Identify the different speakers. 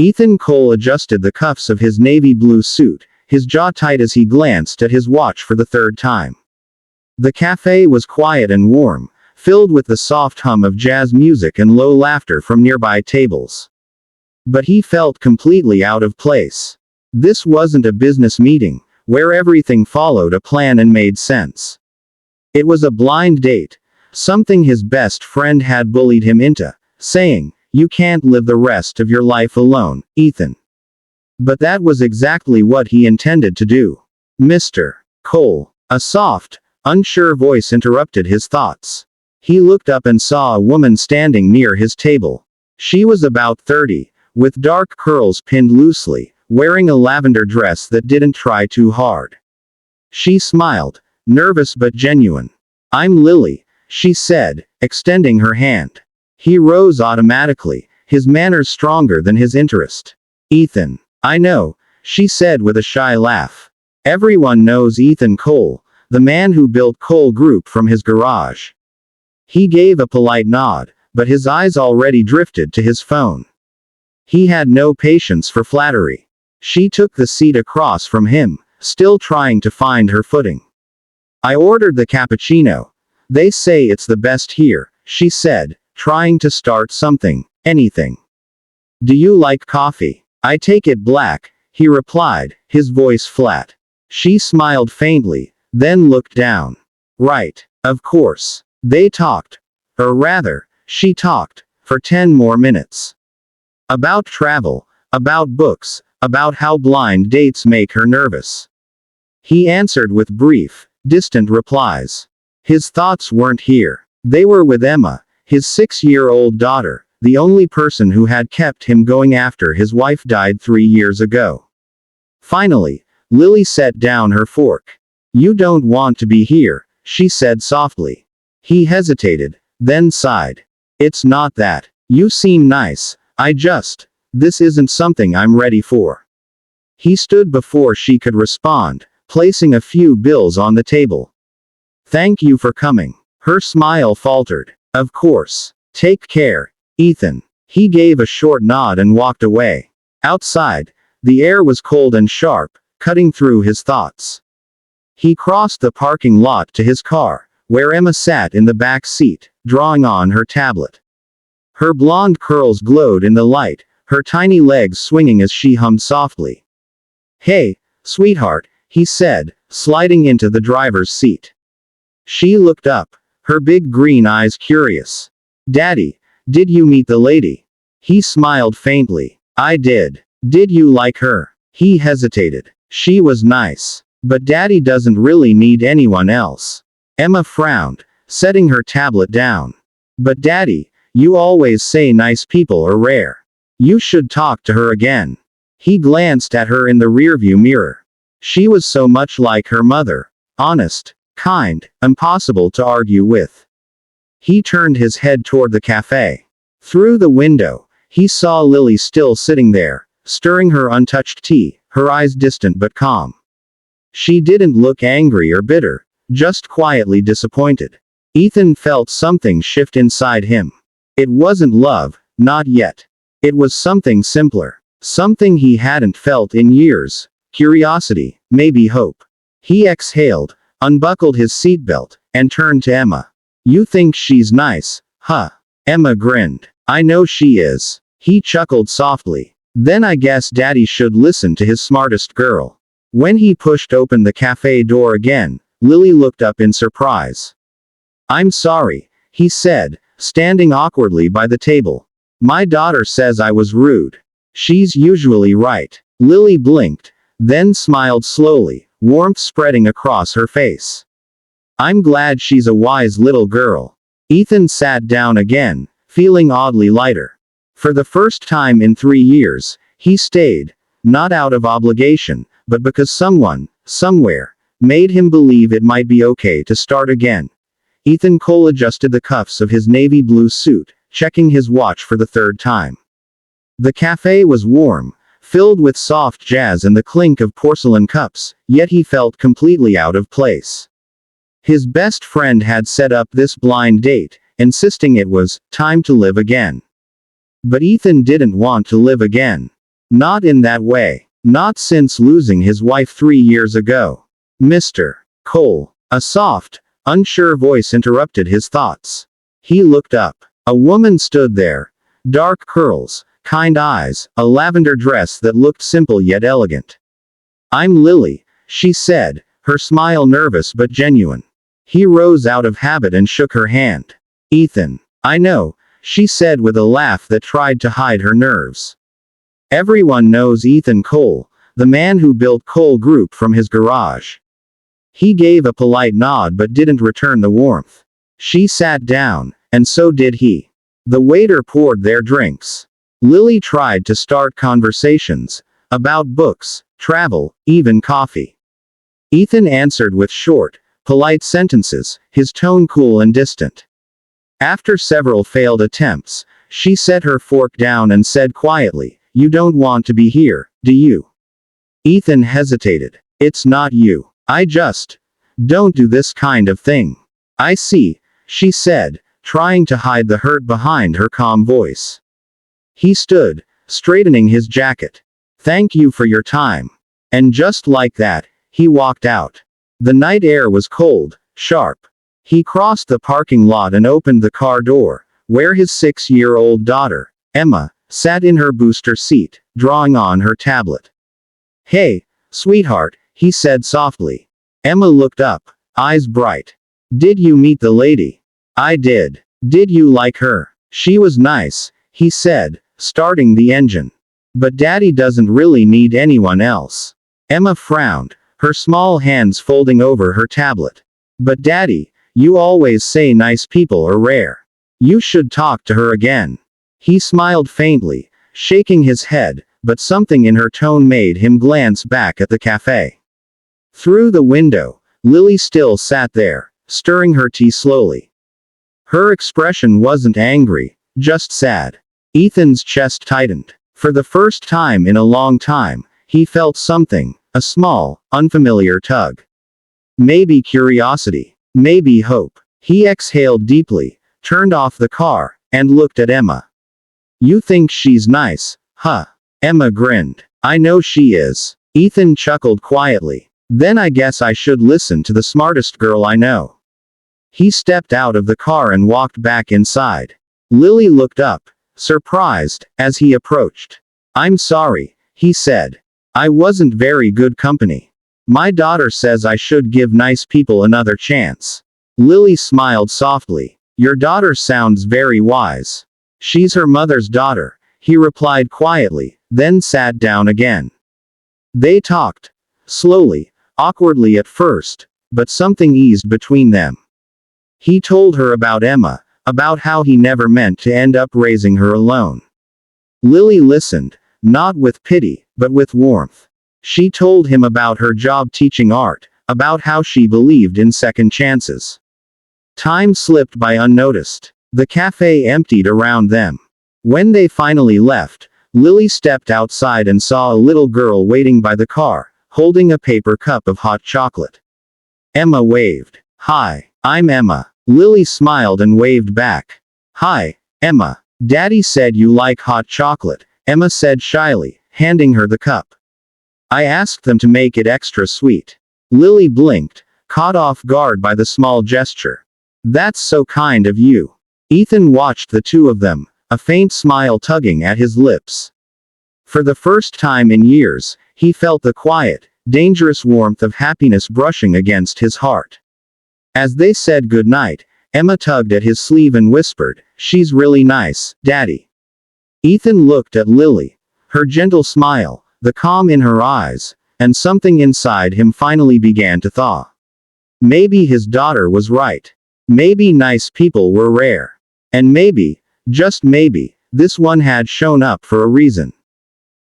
Speaker 1: Ethan Cole adjusted the cuffs of his navy blue suit, his jaw tight as he glanced at his watch for the third time. The cafe was quiet and warm, filled with the soft hum of jazz music and low laughter from nearby tables. But he felt completely out of place. This wasn't a business meeting, where everything followed a plan and made sense. It was a blind date, something his best friend had bullied him into, saying, "You can't live the rest of your life alone, Ethan." But that was exactly what he intended to do. "Mr. Cole." A soft, unsure voice interrupted his thoughts. He looked up and saw a woman standing near his table. She was about 30, with dark curls pinned loosely, wearing a lavender dress that didn't try too hard. She smiled, nervous but genuine. "I'm Lily," she said, extending her hand. He rose automatically, his manners stronger than his interest. "Ethan." "I know," she said with a shy laugh. "Everyone knows Ethan Cole, the man who built Cole Group from his garage." He gave a polite nod, but his eyes already drifted to his phone. He had no patience for flattery. She took the seat across from him, still trying to find her footing. "I ordered the cappuccino. They say it's the best here," she said, trying to start something, anything. "Do you like coffee?" "I take it black," he replied, his voice flat. She smiled faintly, then looked down. "Right. Of course." They talked. Or rather, she talked, for 10 more minutes. About travel, about books, about how blind dates make her nervous. He answered with brief, distant replies. His thoughts weren't here. They were with Emma, his 6-year-old daughter, the only person who had kept him going after his wife died 3 years ago. Finally, Lily set down her fork. "You don't want to be here," she said softly. He hesitated, then sighed. "It's not that. You seem nice. This isn't something I'm ready for." He stood before she could respond, placing a few bills on the table. "Thank you for coming." Her smile faltered. "Of course. Take care, Ethan." He gave a short nod and walked away. Outside, the air was cold and sharp, cutting through his thoughts. He crossed the parking lot to his car, where Emma sat in the back seat, drawing on her tablet. Her blonde curls glowed in the light, her tiny legs swinging as she hummed softly. "Hey, sweetheart," he said, sliding into the driver's seat. She looked up, her big green eyes curious. "Daddy, did you meet the lady?" He smiled faintly. "I did. Did you like her?" He hesitated. "She was nice. But Daddy doesn't really need anyone else." Emma frowned, setting her tablet down. "But Daddy, you always say nice people are rare. You should talk to her again." He glanced at her in the rearview mirror. She was so much like her mother. Honest, kind, impossible to argue with. He turned his head toward the cafe. Through the window, he saw Lily still sitting there, stirring her untouched tea, her eyes distant but calm. She didn't look angry or bitter, just quietly disappointed. Ethan felt something shift inside him. It wasn't love, not yet. It was something simpler. Something he hadn't felt in years. Curiosity, maybe hope. He exhaled, unbuckled his seatbelt, and turned to Emma. "You think she's nice, huh?" Emma grinned. "I know she is." He chuckled softly. "Then I guess Daddy should listen to his smartest girl." When he pushed open the cafe door again, Lily looked up in surprise. "I'm sorry," he said, standing awkwardly by the table. "My daughter says I was rude." "She's usually right." Lily blinked, then smiled slowly, warmth spreading across her face. "I'm glad she's a wise little girl." Ethan sat down again, feeling oddly lighter. For the first time in 3 years, he stayed, not out of obligation, but because someone, somewhere, made him believe it might be okay to start again. Ethan Cole adjusted the cuffs of his navy blue suit, checking his watch for the third time. The cafe was warm, filled with soft jazz and the clink of porcelain cups, yet he felt completely out of place. His best friend had set up this blind date, insisting it was time to live again. But Ethan didn't want to live again. Not in that way. Not since losing his wife 3 years ago. Mr. Cole. A soft, unsure voice interrupted his thoughts. He looked up. A woman stood there. Dark curls, kind eyes, a lavender dress that looked simple yet elegant. I'm Lily, she said, her smile nervous but genuine. He rose out of habit and shook her hand. Ethan. I know, she said with a laugh that tried to hide her nerves. Everyone knows Ethan Cole, the man who built Cole Group from his garage. He gave a polite nod but didn't return the warmth. She sat down, and so did he. The waiter poured their drinks. Lily tried to start conversations about books, travel, even coffee. Ethan answered with short, polite sentences, his tone cool and distant. After several failed attempts, she set her fork down and said quietly, "You don't want to be here, do you?" Ethan hesitated. "It's not you. I just don't do this kind of thing." "I see," she said, trying to hide the hurt behind her calm voice. He stood, straightening his jacket. "Thank you for your time." And just like that, he walked out. The night air was cold, sharp. He crossed the parking lot and opened the car door, where his 6-year-old daughter, Emma, sat in her booster seat, drawing on her tablet. "Hey, sweetheart," he said softly. Emma looked up, eyes bright. "Did you meet the lady?" "I did. Did you like her?" "She was nice," he said, starting the engine. "But Daddy doesn't really need anyone else." Emma frowned, her small hands folding over her tablet. "But Daddy, you always say nice people are rare. You should talk to her again." He smiled faintly, shaking his head, but something in her tone made him glance back at the cafe. Through the window, Lily still sat there, stirring her tea slowly. Her expression wasn't angry, just sad. Ethan's chest tightened. For the first time in a long time, he felt something, a small, unfamiliar tug. Maybe curiosity. Maybe hope. He exhaled deeply, turned off the car, and looked at Emma. "You think she's nice, huh?" Emma grinned. "I know she is." Ethan chuckled quietly. "Then I guess I should listen to the smartest girl I know." He stepped out of the car and walked back inside. Lily looked up, surprised, as he approached. "I'm sorry," he said. "I wasn't very good company. My daughter says I should give nice people another chance." Lily smiled softly. "Your daughter sounds very wise." "She's her mother's daughter," he replied quietly, then sat down again. They talked. Slowly, awkwardly at first, but something eased between them. He told her about Emma, about how he never meant to end up raising her alone. Lily listened, not with pity, but with warmth. She told him about her job teaching art, about how she believed in second chances. Time slipped by unnoticed. The cafe emptied around them. When they finally left, Lily stepped outside and saw a little girl waiting by the car, holding a paper cup of hot chocolate. Emma waved. "Hi, I'm Emma." Lily smiled and waved back. "Hi, Emma. Daddy said you like hot chocolate," Emma said shyly, handing her the cup. "I asked them to make it extra sweet." Lily blinked, caught off guard by the small gesture. "That's so kind of you." Ethan watched the two of them, a faint smile tugging at his lips. For the first time in years, he felt the quiet, dangerous warmth of happiness brushing against his heart. As they said goodnight, Emma tugged at his sleeve and whispered, "She's really nice, Daddy." Ethan looked at Lily. Her gentle smile, the calm in her eyes, and something inside him finally began to thaw. Maybe his daughter was right. Maybe nice people were rare. And maybe, just maybe, this one had shown up for a reason.